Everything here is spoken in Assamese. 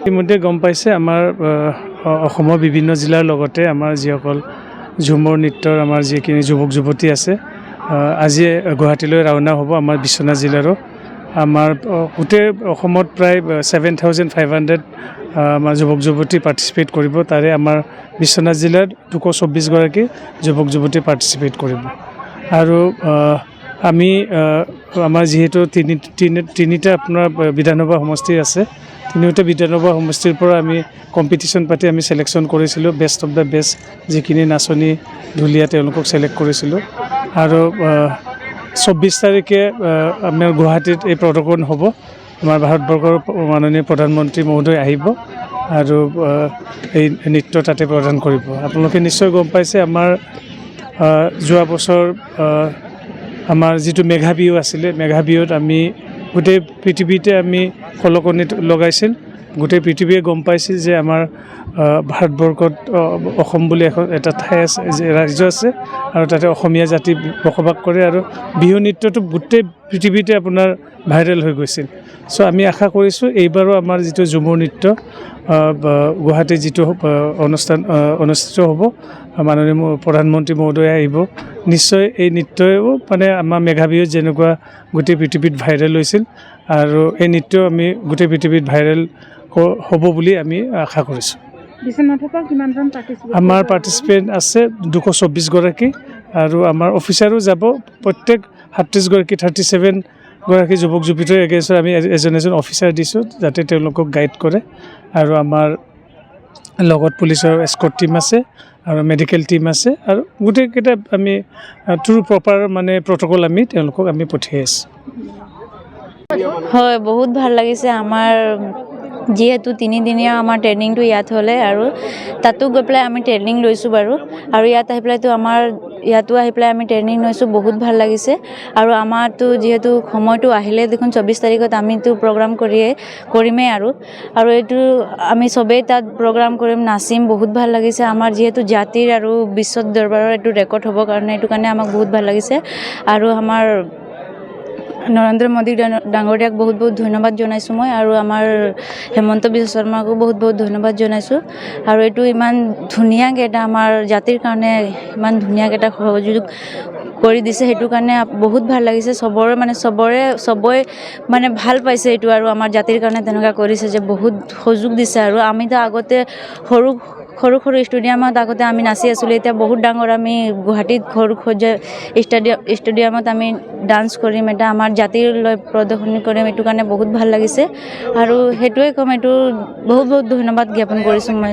ইতিমধ্যে গম পাইছে আমাৰ অসমৰ বিভিন্ন জিলাৰ লগতে আমাৰ যিসকল ঝুমুৰ নৃত্যৰ আমাৰ যিখিনি যুৱক যুৱতী আছে আজি গুৱাহাটীলৈ ৰাওনা হ'ব আমাৰ বিশ্বনাথ জিলাৰো আমাৰ গোটেই অসমত প্ৰায় 7,500 আমাৰ যুৱক যুৱতী পাৰ্টিচিপেট কৰিব তাৰে আমাৰ বিশ্বনাথ জিলাত 224 গৰাকী যুৱক যুৱতী পাৰ্টিচিপেট কৰিব আৰু আমি আমাৰ যেহেতু তিনিটা আপোনাৰ বিধানসভা সমষ্টি আছে তিনিওটা বিধানসভা সমষ্টিৰ পৰা আমি কম্পিটিশ্যন পাতি আমি সিলেকশ্যন কৰিছিলোঁ বেষ্ট অফ দ্য বেষ্ট যিখিনি নাচনী ঢুলীয়া তেওঁলোকক সিলেক্ট কৰিছিলোঁ আৰু 24 তাৰিখে আমাৰ গুৱাহাটীত এই প্ৰদৰ্শন হ'ব আমাৰ ভাৰতবৰ্ষৰ মাননীয় প্ৰধানমন্ত্ৰী মহোদয় আহিব আৰু এই নৃত্য তাতে প্ৰদান কৰিব আপোনালোকে নিশ্চয় গম পাইছে আমাৰ যোৱা বছৰ আমাৰ যিটো মেঘা বিহু আছিলে মেঘা বিহুত আমি গোটেই পৃথিৱীতে আমি খলকনি লগাইছিল গোটেই পৃথিৱীয়ে গম পাইছিল যে আমাৰ ভাৰতবৰ্ষত অসম বুলি এটা ঠাই আছে ৰাজ্য আছে আৰু তাতে অসমীয়া জাতি বসবাস কৰে আৰু বিহু নৃত্যটো গোটেই পৃথিৱীতে আপোনাৰ ভাইৰেল হৈ গৈছিল চ' আমি আশা কৰিছোঁ এইবাৰো আমাৰ যিটো ঝুমুৰ নৃত্য গুৱাহাটীত যিটো অনুষ্ঠান অনুষ্ঠিত হ'ব মাননীয় প্ৰধানমন্ত্ৰী মহোদয় আহিব নিশ্চয় এই নৃত্যও মানে আমাৰ মেঘা বিহুত যেনেকুৱা গোটেই পৃথিৱীত ভাইৰেল হৈছিল আৰু এই নৃত্য আমি গোটেই পৃথিৱীত ভাইৰেল হ'ব বুলি আমি আশা কৰিছোঁ আমাৰ পাৰ্টিচিপেণ্ট আছে 224 গৰাকী আৰু আমাৰ অফিচাৰো যাব প্ৰত্যেক 37 গৰাকী 37 গৰাকী যুৱক যুৱতীৰ এগেইনষ্টত আমি এজন অফিচাৰ দিছোঁ যাতে তেওঁলোকক গাইড কৰে আৰু আমাৰ লগত পুলিচৰ এস্কৰ্ট টিম আছে আৰু মেডিকেল টিম আছে আৰু গোটেইকেইটা আমি থ্ৰু প্ৰপাৰ মানে প্ৰট'কল আমি তেওঁলোকক আমি পঠিয়াই আছোঁ হয় বহুত ভাল লাগিছে আমাৰ যিহেতু 3 দিনীয়া আমাৰ ট্ৰেইনিংটো ইয়াত হ'লে আৰু তাতো গৈ পেলাই আমি ট্ৰেইনিং লৈছোঁ বাৰু আৰু ইয়াত আহি পেলাইতো ইয়াতো আহি পেলাই আমি ট্ৰেইনিং লৈছোঁ বহুত ভাল লাগিছে আৰু আমাৰতো যিহেতু সময়টো আহিলে দেখোন 24 তাৰিখত আমিতো প্ৰগ্ৰাম কৰিমেই আৰু এইটো আমি চবেই তাত প্ৰগ্ৰাম কৰিম নাচিম বহুত ভাল লাগিছে আমাৰ যিহেতু জাতিৰ আৰু বিশ্ব দৰবাৰৰ এইটো ৰেকৰ্ড হ'ব কাৰণে এইটো কাৰণে আমাক বহুত ভাল লাগিছে আৰু আমাৰ নৰেন্দ্ৰ মোদী ডাঙৰীয়াক বহুত বহুত ধন্যবাদ জনাইছোঁ মই আৰু আমাৰ হেমন্ত বিশ্ব শৰ্মাকো বহুত বহুত ধন্যবাদ জনাইছোঁ আৰু এইটো ইমান ধুনীয়াকৈ এটা আমাৰ জাতিৰ কাৰণে ইমান ধুনীয়াকৈ এটা সহযোগ কৰি দিছে সেইটো কাৰণে বহুত ভাল লাগিছে চবৰে মানে ভাল পাইছে এইটো আৰু আমাৰ জাতিৰ কাৰণে তেনেকুৱা কৰিছে যে বহুত সুযোগ দিছে আৰু আমিতো আগতে সৰু ষ্টেডিয়ামত আগতে আমি নাচি আছিলোঁ এতিয়া বহুত ডাঙৰ আমি গুৱাহাটীত সৰু ষ্টেডিয়ামত আমি ডান্স কৰিম এটা আমাৰ জাতিৰ লৈ প্ৰদৰ্শনী কৰিম এইটো কাৰণে বহুত ভাল লাগিছে আৰু সেইটোৱে ক'ম এইটো বহুত বহুত ধন্যবাদ জ্ঞাপন কৰিছোঁ মই